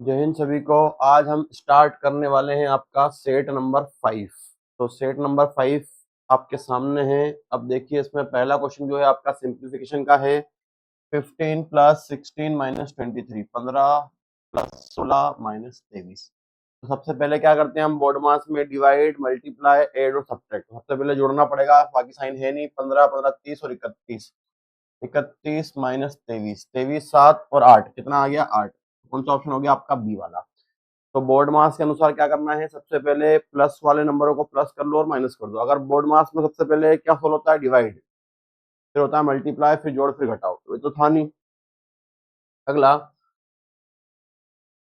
जय हिंद सभी को। आज हम स्टार्ट करने वाले हैं आपका सेट नंबर 5। तो सेट नंबर 5 आपके सामने है। अब देखिए, इसमें पहला क्वेश्चन जो है आपका सिंप्लीफिकेशन का है। 15 प्लस 16 माइनस 23, 15 प्लस 16 माइनस 23। तो सबसे पहले क्या करते हैं हम, बोर्ड मास में डिवाइड, मल्टीप्लाई, एड और सब्ट्रैक्ट। सबसे पहले जोड़ना पड़ेगा, बाकी साइन है नहीं। 15 15 30 और 31, 31 माइनस 23, 23 7 और 8, कितना आ गया 8। कौन सा ऑप्शन हो गया आपका, बी वाला। तो बोर्ड मास के अनुसार क्या करना है, सबसे पहले प्लस वाले नंबरों को प्लस कर लो और माइनस कर दो। अगर बोर्ड मास में सबसे पहले क्या फॉलो होता है, डिवाइड, फिर होता है मल्टीप्लाई, फिर जोड़, फिर घटाओ। तो ये तो था नहीं। अगला,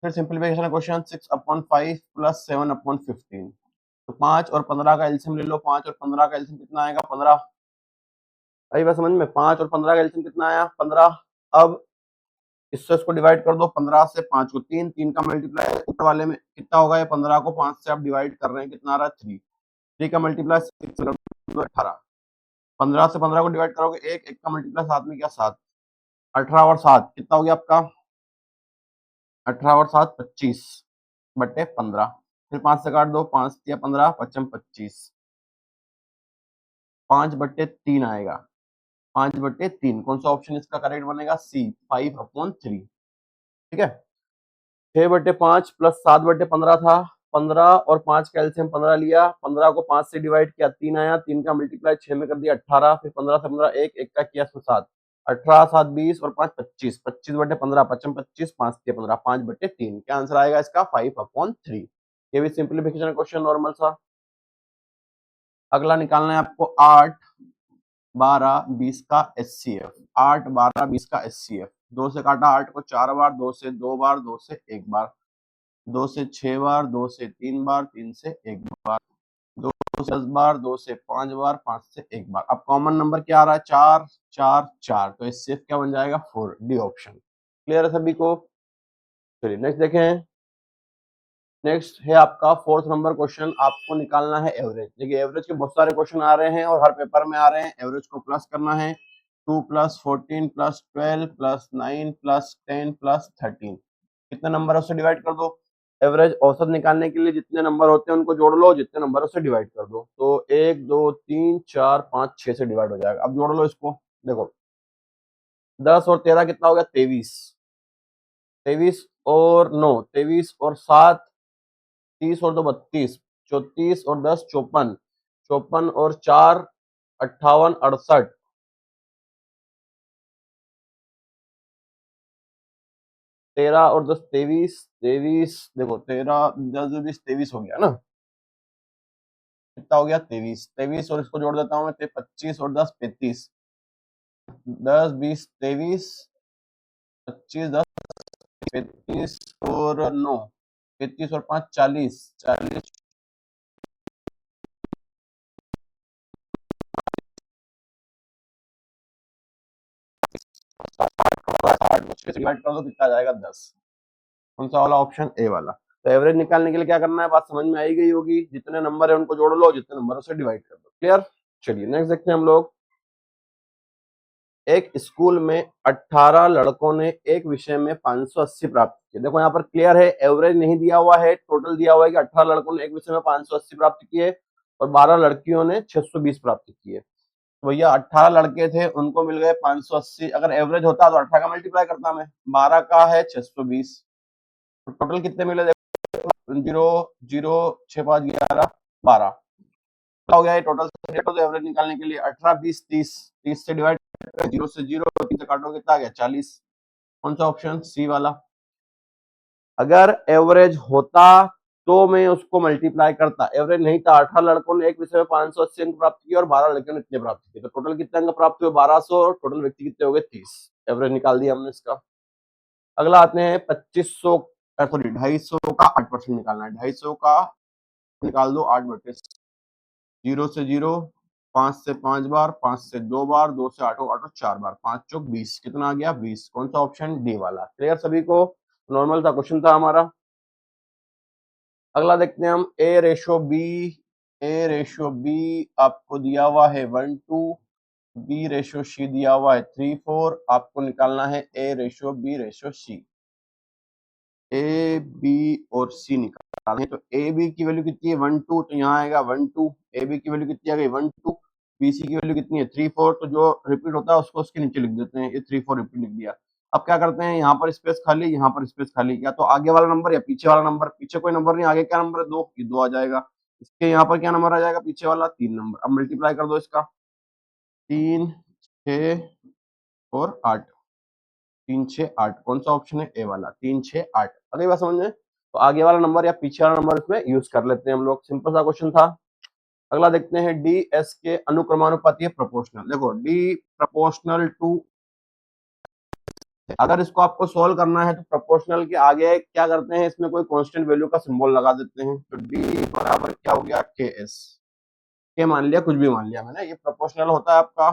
फिर सिंप्लीफिकेशन क्वेश्चन, 6/5 प्लस 7/15। तो 5 और 15 का एलसीएम ले लो। 5 और 15 का एलसीएम कितना आएगा, 15। आई बात समझ में, 5 और 15 का एलसीएम कितना आया, 15। अब इससे इसको डिवाइड कर दो, 15 से 5 को 3, 3 का मल्टीप्लाई ऊपर वाले में कितना होगा, ये 15 को 5 से आप डिवाइड कर रहे हैं, कितना आ रहा है 3। 3 का मल्टीप्लाई 6 कर दो, 18। 15 से 15 को डिवाइड करोगे, एक एक का मल्टीप्लाई 7 में क्या 7, 18 और 7 कितना हो गया आपका, 18 और 7 25 बटे 15। फिर 5 से काट दो, 5 या 15, 5 25, 5/3 आएगा। 5/3 कौन सा ऑप्शन इसका करेक्ट बनेगा, सी, 5/3। ठीक है। 6/5 प्लस 7/15 था। 15 और 5 का एलसीएम 15 लिया, 15 को 5 से डिवाइड किया, 3 आया। 3 का मल्टीप्लाई 6 में कर दिया, 18। फिर 15 से 15 एक एक का किया, 7, 18 7 20 और 5 25, 25/15, 25 25, 5 15, 5/3। क्या आंसर आएगा इसका, 5/3। ये भी सिंप्लीफिकेशन क्वेश्चन नॉर्मल सा। अगला निकालना है आपको 8 12 20 का एचसीएफ। 8 12 20 का एचसीएफ। 2 से काटा 8 को 4 बार, 2 से 2 बार, 2 से 1 बार, 2 से 6 बार, 2 से 3 बार, 3 से 1 बार, 2 से 10 बार, 2 से 5 बार, 5 से 1 बार। अब कॉमन नंबर क्या आ रहा है, 4 4 4। तो इससे क्या बन जाएगा, 4, डी ऑप्शन। क्लियर है सभी को। चलिए नेक्स्ट देखें। नेक्स्ट है आपका फोर्थ नंबर क्वेश्चन। आपको निकालना है एवरेज। देखिए, एवरेज के बहुत सारे क्वेश्चन आ रहे हैं और हर पेपर में आ रहे हैं। एवरेज को प्लस करना है। 2 plus 14 plus 12 plus 9 plus 10 plus 13, कितने नंबर है उससे डिवाइड कर दो। एवरेज औसत निकालने के लिए जितने नंबर होते हैं उनको जोड़ लो, जितने नंबर उससे डिवाइड कर दो। तो 1 2 3 4 5 6 से डिवाइड हो जाएगा। अब जोड़ लो इसको। देखो, 10 और 13 कितना हो गया, 23। 23 और 9 23 और 7 30 और 2 32, 34 और 10 54, 54 और 4 58 68, 13 और 10 23 23। देखो 13 10 20 23 हो गया ना, कितना हो गया 23। 23 और इसको जोड़ देता हूँ मैं, 25 और 10 35, 10 20 23, 25 10 35 और 9 33 और 5 40 40, डिवाइड कर दो, कितना आ जाएगा 10। कौन सा वाला, ऑप्शन ए वाला। तो एवरेज निकालने के लिए क्या करना है, बात समझ में आई गई होगी। जितने नंबर है उनको जोड़ लो, जितने नंबर से डिवाइड कर दो। क्लियर। चलिए नेक्स्ट देखते हैं हम लोग। एक स्कूल में 18 लड़कों ने एक विषय में 580 प्राप्त किए। देखो यहाँ पर क्लियर है, एवरेज नहीं दिया हुआ है, टोटल दिया हुआ है कि 18 लड़कों ने एक विषय में 580 प्राप्त किए और 12 लड़कियों ने 620 प्राप्त किए। तो भैया 18 लड़के थे, उनको मिल गए 580। अगर एवरेज होता तो 18 का मल्टीप्लाई करता मैं, 12 का है 620। तो टोटल कितने मिले, 0 0 6 5 11 12 हो गया ये टोटल। तो एवरेज निकालने के लिए 18 20 30, 30 से डिवाइड, 0 से 0, 3 से काटो, कितना आ गया 40। कौन सा ऑप्शन, सी वाला। अगर एवरेज होता तो मैं उसको मल्टीप्लाई करता, एवरेज नहीं था। 18 लड़कों ने एक विषय में 580 अंक प्राप्त किए और 12 लड़कियों ने इतने प्राप्त किए। तो टोटल कितने अंक प्राप्त हुए, 1200, और टोटल व्यक्ति कितने हो गए 30। एवरेज निकाल दिया हमने इसका। अगला आते हैं 2500, सॉरी 250 का 8% निकालना है। 250 का निकाल दो 8/, 0 से 0, 5 से 5 बार, 5 से 2 बार, 2 से 8 8 4 बार, 5 चौक 20, कितना आ गया 20। कौन सा ऑप्शन, डी वाला। क्लियर सभी को। नॉर्मल सा क्वेश्चन था हमारा। अगला देखते हैं हम, ए रेशो बी आपको दिया हुआ है 1:2, B/C दिया हुआ है 3:4। आपको निकालना है A/B/C। ए बी और सी निकालना है। तो ए बी की वैल्यू कितनी है 1 2, तो यहाँ आएगा 1 2। ए बी की वैल्यू कितनी आ गई 1 2। बी सी की वैल्यू कितनी है 3 4। तो जो रिपीट होता है उसको उसके नीचे लिख देते हैं। ये 3 4 रिपीट लिख दिया। अब क्या करते हैं, यहाँ पर स्पेस खाली, यहाँ पर स्पेस खाली, या तो आगे वाला नंबर या पीछे वाला नंबर। पीछे कोई नंबर नहीं, आगे क्या नंबर है 2, ये 2 आ जाएगा। इसके यहाँ पर क्या नंबर आ जाएगा पीछे वाला 3 नंबर। अब मल्टीप्लाई कर दो इसका, 3 6 और 8। 3 6 8 कौन सा ऑप्शन है, ए वाला 3 6 8। अगली बात समझ में, तो आगे वाला नंबर या पीछे वाला नंबर इसमें यूज कर लेते हैं हम लोग। सिंपल सा क्वेश्चन था। अगला देखते हैं, डी एस के अनुक्रमानुपाती है प्रोपोर्शनल। देखो डी प्रोपोर्शनल टू, अगर इसको आपको सॉल्व करना है तो प्रोपोर्शनल के आगे क्या करते हैं, इसमें कोई कांस्टेंट वैल्यू का सिंबल लगा देते हैं। तो डी बराबर क्या हो गया के एस। के मान लिया, कुछ भी मान लिया मैंने। ये प्रोपोर्शनल होता है आपका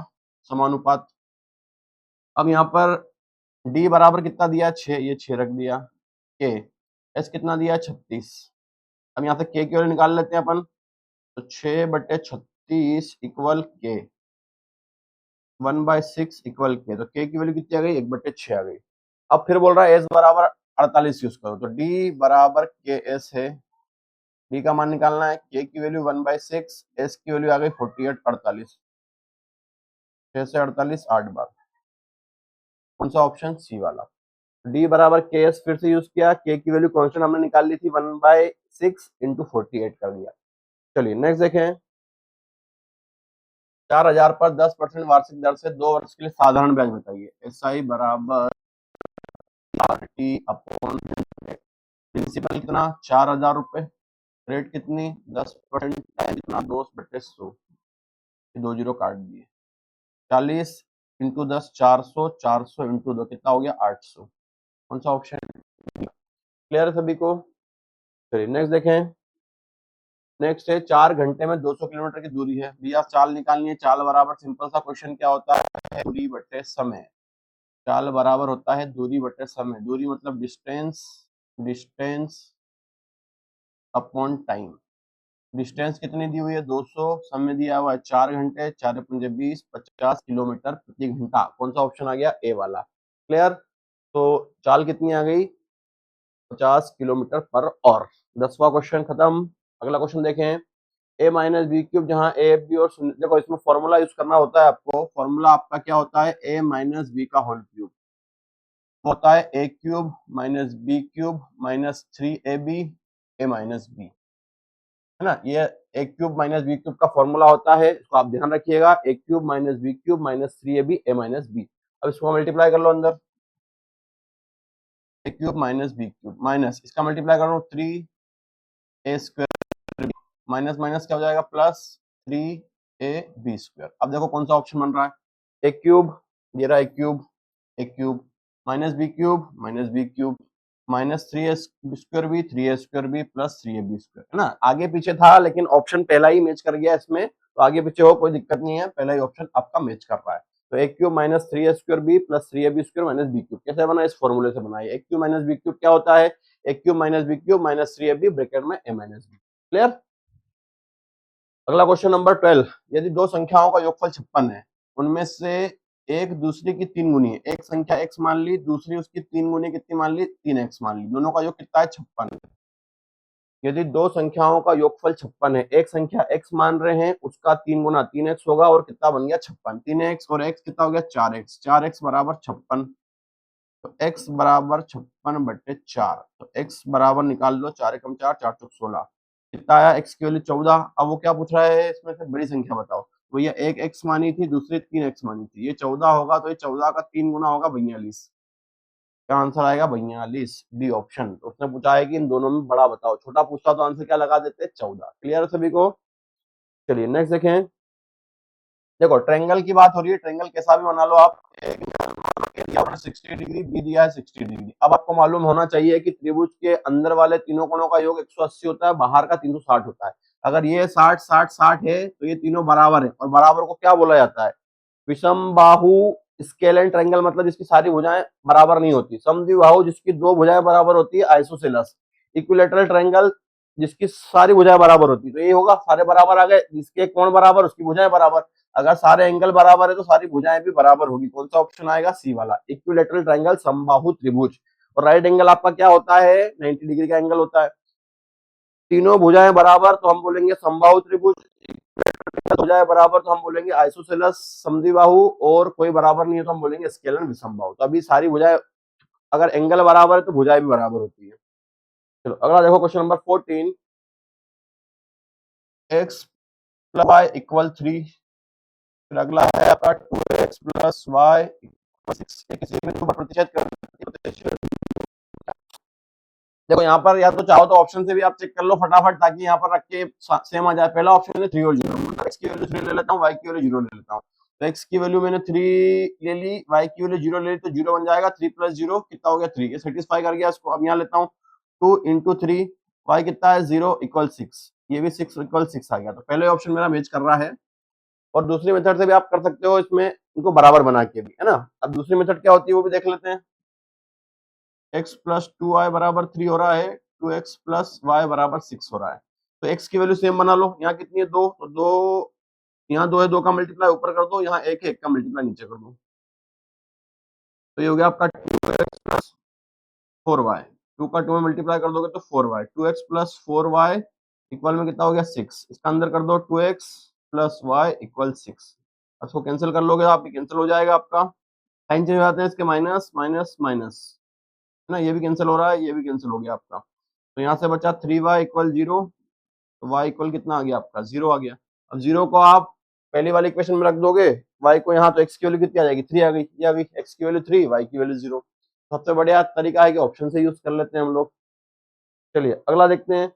समानुपात। अब यहाँ पर डी बराबर कितना दिया 6, ये 6 रख दिया। के एस कितना दिया 36। अब यहाँ से के की वैल्यू निकाल लेते हैं अपन। तो 6/36 इक्वल के, 1/6 इक्वल के। तो के की वैल्यू कितनी आ गई 1/6 आ गई। अब फिर बोल रहा है एस बराबर 48 यूज करो। तो डी बराबर के एस है। डी का मान निकालना है, के की वैल्यू 1/6, एस की वैल्यू आ गई 48 48। 6 से 48 8 बार। कौन सा ऑप्शन, सी वाला। डी बराबर के एस फिर से यूज किया। के की वैल्यू कॉन्स्टेंट हमने निकाल ली थी 1/6 इंटू 48 कर दिया। चलिए नेक्स्ट देखें। 4000 पर 10% वार्षिक दर से 2 वर्ष के लिए साधारण ब्याज बताइए। एस आई बराबर आर टी अपॉन प्रिंसिपल कितना 4000 रुपए, रेट कितनी 10%, टाइम कितना 2/100। 2 जीरो काट दिए। 40 इंटू 10 400, 400 इंटू 2 कितना हो गया 800। कौन सा ऑप्शन, क्लियर है सभी को। चलिए नेक्स्ट देखें। नेक्स्ट है 4 घंटे में 200 किलोमीटर की दूरी है भैया, चाल निकालनी है। चाल बराबर सिंपल सा क्वेश्चन क्या होता है, दूरी बटे समय। चाल बराबर होता है दूरी बटे समय। दूरी मतलब distance, distance upon time. Distance कितनी दी हुई है 200, समय दिया हुआ है 4 घंटे, 4 पंजे 20, 50 किलोमीटर प्रति घंटा। कौन सा ऑप्शन आ गया, ए वाला। क्लियर। तो चाल कितनी आ गई 50 किलोमीटर पर आवर। 10वां क्वेश्चन खत्म। अगला क्वेश्चन देखें। ए माइनस बी क्यूब, जहां ए बी और देखो इसमें फॉर्मूला यूज करना होता है आपको। फॉर्मूला आपका क्या होता है, ए माइनस बी का होल क्यूब होता है A cube minus B cube minus 3ab A minus B, है ना। ये A cube minus B cube का फॉर्मूला होता है, इसको आप ध्यान रखिएगा। A cube minus B cube minus 3ab A minus B. अब इसको मल्टीप्लाई कर लो अंदर, A cube minus B cube minus इसका मल्टीप्लाई करो 3a स्क्वायर, माइनस माइनस क्या हो जाएगा प्लस 3ab स्क्वायर। अब देखो कौन सा ऑप्शन बन रहा है, ए क्यूब, ये रहा A cube, A cube minus B cube minus B cube minus 3a square B 3a square B plus 3ab square, है ना। आगे पीछे था लेकिन ऑप्शन पहला ही मैच कर गया इसमें, तो आगे पीछे हो कोई दिक्कत नहीं है, पहला ही ऑप्शन आपका मैच कर रहा है। तो A cube minus 3a square B plus 3ab square minus B cube कैसे बना, इस फॉर्मूले से बनाइए। A cube minus B cube क्या होता है, A cube minus B cube minus 3ab bracket में ए माइनस बी। क्लियर। अगला क्वेश्चन नंबर 12। यदि दो संख्याओं का योगफल 56 है, उनमें से एक दूसरी की 3 गुनी है। एक संख्या x मान ली, दूसरी उसकी 3 गुनी कितनी मान ली 3x मान ली, दोनों का योग कितना है 56। यदि दो संख्याओं का योगफल 56 है, एक संख्या x मान रहे हैं, उसका 3 गुना 3x होगा और कितना बन गया 56। 3x और x कितना हो गया 4x, 4x बराबर 56। तो x बराबर 56/4। तो x बराबर निकाल लो, 4 एकम 4, 4 चौक 16। कितना आया x की वैल्यू 14। अब वो क्या पूछ रहा है, इसमें से बड़ी संख्या बताओ। भैया एक x मानी थी, दूसरी 3x मानी थी, ये 14 होगा, तो ये 14 का 3 गुना होगा 42। क्या आंसर आएगा 42, बी ऑप्शन। तो उसने पूछा है कि इन दोनों में बड़ा बताओ, छोटा पूछता तो आंसर क्या लगा देते 14। क्लियर है सभी को। चलिए नेक्स्ट देखें। देखो ट्रायंगल की बात हो रही है, ट्रायंगल कैसा भी बना लो आप, 60 डिग्री, बी दिया है 60 डिग्री। अब आपको मालूम होना चाहिए कि त्रिभुज के अंदर वाले तीनों कोणों का योग 180 होता है, बाहर का 360 होता है। अगर ये 60 60 60 है तो ये तीनों बराबर है, और बराबर को क्या बोला जाता है, विषम बाहु स्केलेन ट्रायंगल, मतलब जिसकी सारी भुजाएं बराबर नहीं होती। समद्विबाहु जिसकी 2 भुजाएं बराबर होती है, आइसोसेलेस। इक्विलेटरल ट्रायंगल जिसकी सारी भुजाएं बराबर होती है। तो ये होगा सारे बराबर आ गए, जिसके कोण बराबर उसकी भुजाएं बराबर। अगर सारे एंगल बराबर है तो सारी भुजाएं भी बराबर होगी। कौन सा ऑप्शन आएगा, सी वाला, इक्विलेटरल ट्रायंगल समबाहु त्रिभुज। और राइट एंगल आपका क्या होता है, 90 डिग्री का एंगल होता है। तीनों भुजाएं बराबर तो हम बोलेंगे समबाहु त्रिभुज, भुजाएं बराबर तो हम बोलेंगे आइसोसेलेस समद्विबाहु, और कोई बराबर नहीं है तो हम बोलेंगे स्केलन विषमबाहु। तो अभी सारी भुजाएं, अगर एंगल बराबर है तो भुजाएं भी बराबर होती है। चलो अगला देखो question number 14, x plus Y equal 3। फिर अगला है आपका 2x प्लस वाई इक्वल 6। किसी बिंदु पर प्रतिशत कर, देखो यहाँ पर या तो चाहो तो ऑप्शन से भी आप चेक कर लो फटाफट, ताकि यहाँ पर रख के सेम आ जाए। पहला ऑप्शन है 3 और 0, एक्स की वैल्यू 3 ले लेता हूँ, वाई की वैल्यू 0 ले लेता हूँ। तो एक्स की वैल्यू मैंने 3 ले ली, वाई की वैल्यू 0 ले ली, तो 0 बन जाएगा। 3 प्लस 0 कितना हो गया 3, ये सेटिस्फाई कर गया इसको। अब यहाँ लेता हूँ 2 इंटू 3, वाई कितना है 0 इक्वल 6, ये भी 6 इक्वल 6 आ गया। तो पहले ऑप्शन मेरा मैच कर रहा है। और दूसरी मेथड से भी आप कर सकते हो इसमें, इनको बराबर बना के भी, है ना। अब दूसरी मेथड क्या होती है वो भी देख लेते हैं। x प्लस 2y बराबर 3 हो रहा है, 2x प्लस y बराबर 6 हो रहा है। तो x की वैल्यू सेम बना लो। यहाँ कितनी है 2, तो 2 यहाँ 2 है, 2 का मल्टीप्लाई ऊपर कर दो, यहाँ 1 है, 1 का मल्टीप्लाई नीचे कर दो। तो ये हो गया आपका 2x प्लस 4y, 2 का 2 में मल्टीप्लाई कर दोगे तो 4y, 2x plus 4y equal में कितना हो गया 6। इसका अंदर कर दो 2x प्लस y इक्वल 6। इसको कैंसिल कर लोगे तो आपकी कैंसिल हो जाएगा। आपका साइन चेंज हो जाते हैं इसके, माइनस माइनस माइनस, है ना। ये भी कैंसिल हो रहा है, ये भी कैंसिल हो गया आपका। तो यहाँ से बचा 3y इक्वल 0, तो y इक्वल कितना आ गया आपका 0 आ गया। अब 0 को आप पहली वाली इक्वेशन में रख दोगे, y को यहाँ, तो x की वैल्यू कितनी आ जाएगी 3 आ गई, ये आ गई, x की वैल्यू 3, y की वैल्यू 0। सबसे बढ़िया तरीका है कि ऑप्शन से यूज कर लेते हैं हम लोग। चलिए अगला देखते हैं।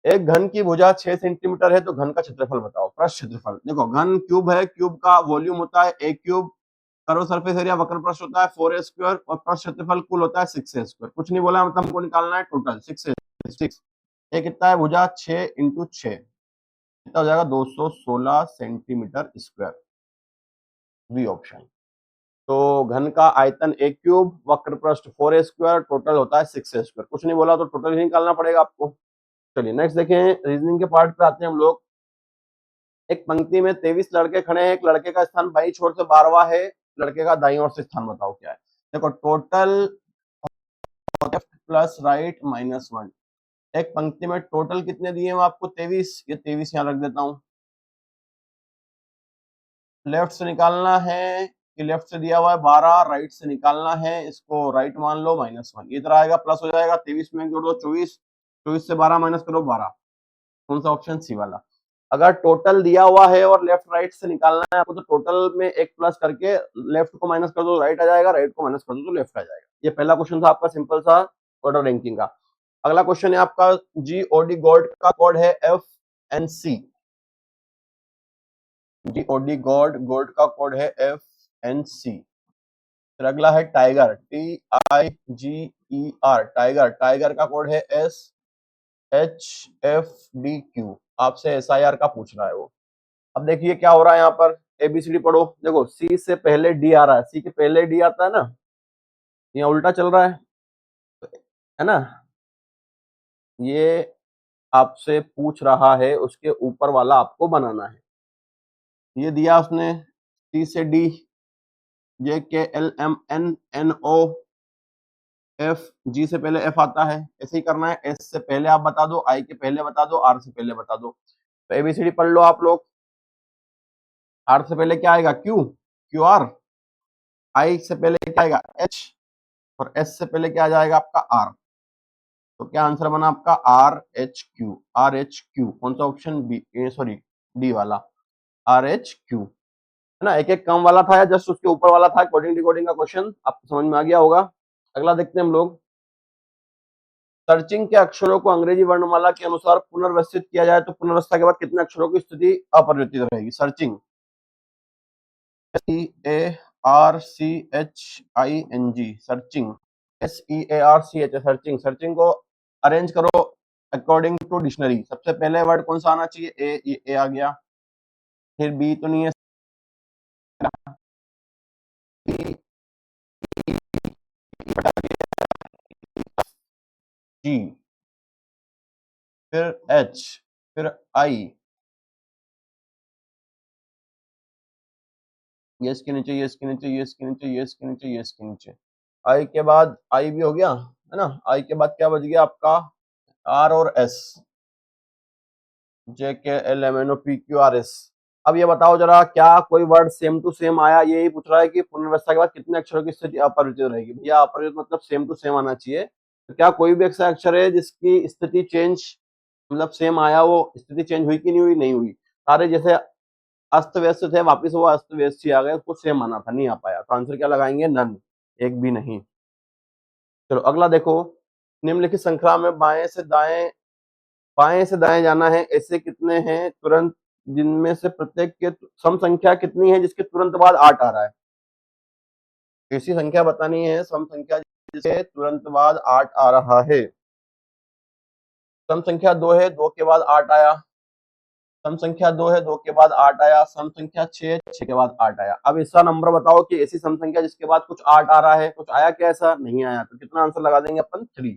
एक घन की भुजा 6 सेंटीमीटर है, तो घन का क्षेत्रफल बताओ। पृष्ठ क्षेत्रफल, देखो घन क्यूब है, क्यूब का वॉल्यूम होता है a cube, curve surface area वक्र पृष्ठ होता है 4a स्क्वायर, और पृष्ठ क्षेत्रफल कुल होता है 6a स्क्वायर। कुछ नहीं बोला, मतलब हमको निकालना है टोटल 6 ये कितना है, भुजा 6 इंटू 6 कितना हो जाएगा 216 सेंटीमीटर स्क्वायर, बी ऑप्शन। तो घन का आयतन a क्यूब, वक्र पृष्ठ 4a स्क्वायर, टोटल होता है 6a स्क्वायर। कुछ नहीं बोला तो टोटल ही निकालना पड़ेगा आपको। चलिए नेक्स्ट देखें, रीजनिंग के पार्ट पे आते हैं हम लोग। एक पंक्ति में 23 लड़के खड़े हैं, एक लड़के का स्थान बाईं छोर से 12वां है, लड़के का दाईं ओर से स्थान बताओ क्या है। देखो total left plus right minus 1। एक पंक्ति में टोटल कितने दिए हैं आपको 23, ये 23 यहाँ रख देता हूँ। लेफ्ट से निकालना है कि लेफ्ट से दिया हुआ है 12, राइट से निकालना है, इसको राइट मान लो -1। ये तरह आएगा, प्लस हो जाएगा, 23 में जोड़ दो 24, 24 से 12 माइनस करो 12। कौन सा ऑप्शन, सी वाला। अगर टोटल दिया हुआ है और लेफ्ट राइट से निकालना है आपको, तो टोटल में एक प्लस करके लेफ्ट को माइनस कर दो राइट आ जाएगा, राइट को माइनस कर दो तो लेफ्ट आ जाएगा। ये पहला क्वेश्चन था आपका, सिंपल सा ऑर्डर रैंकिंग का। अगला क्वेश्चन है आपका जीओडी गॉड का कोड है FNC। जीओडी गॉड का कोड है FNC। फिर अगला है टाइगर, TIGER, टाइगर, टाइगर का कोड है SHFDQ। आपसे SIR का पूछ रहा है वो। अब देखिए क्या हो रहा है यहाँ पर, ABCD पढ़ो। देखो C से पहले D आ रहा है, C के पहले D आता है ना, यहाँ उल्टा चल रहा है ना। ये आपसे पूछ रहा है, उसके ऊपर वाला आपको बनाना है। ये दिया उसने C से D, JKLMNNO, F, G से पहले F आता है, ऐसे ही करना है। S से पहले आप बता दो, I के पहले बता दो, R से पहले बता दो। तो ABCD पढ़ लो आप लोग। R से पहले क्या आएगा Q, QR। I से पहले क्या आएगा H, और S से पहले क्या आ जाएगा आपका R। तो क्या आंसर बना आपका RHQ, RHQ। कौन सा ऑप्शन, बी, सॉरी डी वाला, RHQ, है ना। एक एक कम वाला था या जस्ट उसके ऊपर वाला था, कोडिंग डिकोडिंग का क्वेश्चन आपको समझ में आ गया होगा। अगला देखते हैं हम लोग। सर्चिंग के अक्षरों को अंग्रेजी वर्णमाला के अनुसार पुनर्व्यवस्थित किया जाए तो पुनर्वस्था के बाद कितने अक्षरों की स्थिति अपरिवर्तित रहेगी। Searching, SEARCHING, searching, SEARCH, searching. Searching को अरेंज करो अकॉर्डिंग टू डिक्शनरी। सबसे पहले वर्ड कौन सा आना चाहिए, ए आ गया। फिर बी तो नहीं है, जी, फिर एच, फिर आई, ये इसके नीचे, ये इसके नीचे, ये इसके नीचे, ये इसके नीचे, ये इसके नीचे। आई के बाद आई भी हो गया है ना, आई के बाद क्या बच गया आपका आर और S, J K L M N O P Q R S. अब ये बताओ जरा, क्या कोई वर्ड सेम टू सेम आया? यही पूछ रहा है कि पुनर्व्यवस्था के बाद कितने अक्षरों की स्थिति अपरिवर्तित रहेगी। भैया अपरिवर्तित मतलब सेम टू सेम आना चाहिए। तो क्या कोई भी ऐसा अक्षर है जिसकी स्थिति चेंज मतलब सेम आया, वो स्थिति चेंज हुई कि नहीं हुई? नहीं हुई। सारे जैसे अस्त व्यस्त थे, वापिस वो अस्त व्यस्त ही आ गए, उसको सेम आना था, नहीं आ पाया। तो आंसर क्या लगाएंगे? नन, एक भी नहीं। चलो अगला देखो, निम्नलिखित श्रृंखला में बाएं से दाएं जाना है, ऐसे कितने हैं तुरंत जिनमें से प्रत्येक के सम संख्या कितनी है जिसके तुरंत बाद 8 आ रहा है? ऐसी संख्या बतानी है, सम संख्या जिसके तुरंत बाद 8 आ रहा है। सम संख्या 2 है, 2 के बाद 8 आया। सम संख्या 2 है, 2 के बाद 8 आया। सम संख्या 6, 6 के बाद 8 आया। अब इसका नंबर बताओ कि ऐसी सम संख्या जिसके बाद कुछ 8 आ रहा है, कुछ आया क्या? ऐसा नहीं आया। तो कितना आंसर लगा देंगे अपन? 3,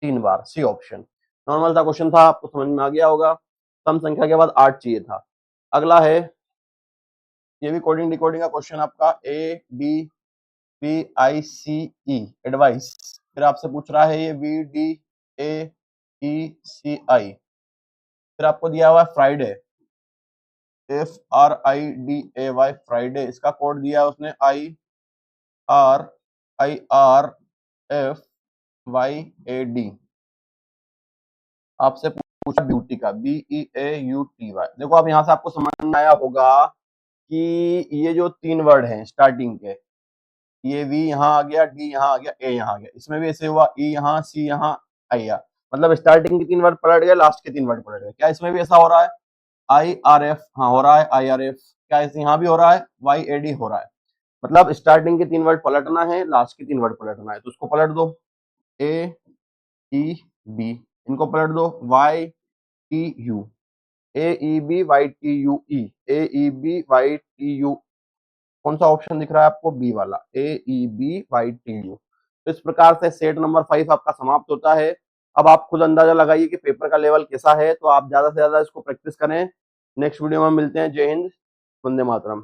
3 बार, सी ऑप्शन। नॉर्मल सा क्वेश्चन था, आपको समझ में आ गया होगा। सम संख्या के बाद 8 चाहिए था। अगला है, ये भी कोडिंग डिकोडिंग का क्वेश्चन आपका, A B P I C E advice. फिर आपसे पूछ रहा है ये वी डी ए ई सी आई। फिर आपको दिया हुआ है Friday, F R I D A Y, Friday. इसका कोड दिया है उसने R F Y A D. आपसे पूछा ब्यूटी का, B E A U T Y. देखो अब यहाँ से आपको समझ में आया होगा कि ये जो 3 वर्ड हैं स्टार्टिंग के, ये वी यहाँ आ गया, डी यहाँ आ गया, ए यहाँ आ गया, इसमें भी ऐसे हुआ, ई यहाँ, सी यहाँ, आई यहाँ। मतलब स्टार्टिंग के 3 वर्ड पलट गए, लास्ट के 3 वर्ड पलट गए। क्या इसमें भी ऐसा हो रहा है? आई आर एफ, हाँ हो रहा है आई आर एफ। क्या इसे यहाँ भी हो रहा है? वाई ए डी हो रहा है। मतलब स्टार्टिंग के 3 वर्ड पलटना है, लास्ट के 3 वर्ड पलटना है। तो उसको पलट दो, ए ई बी, इनको पलट दो, Y T U, A E B Y T U E, A E B Y T U. कौन सा ऑप्शन दिख रहा है आपको? बी वाला, A E B Y T U. तो इस प्रकार से सेट नंबर 5 आपका समाप्त होता है। अब आप खुद अंदाजा लगाइए कि पेपर का लेवल कैसा है, तो आप ज्यादा से ज्यादा इसको प्रैक्टिस करें। नेक्स्ट वीडियो में मिलते हैं। जय हिंद, वंदे मातरम।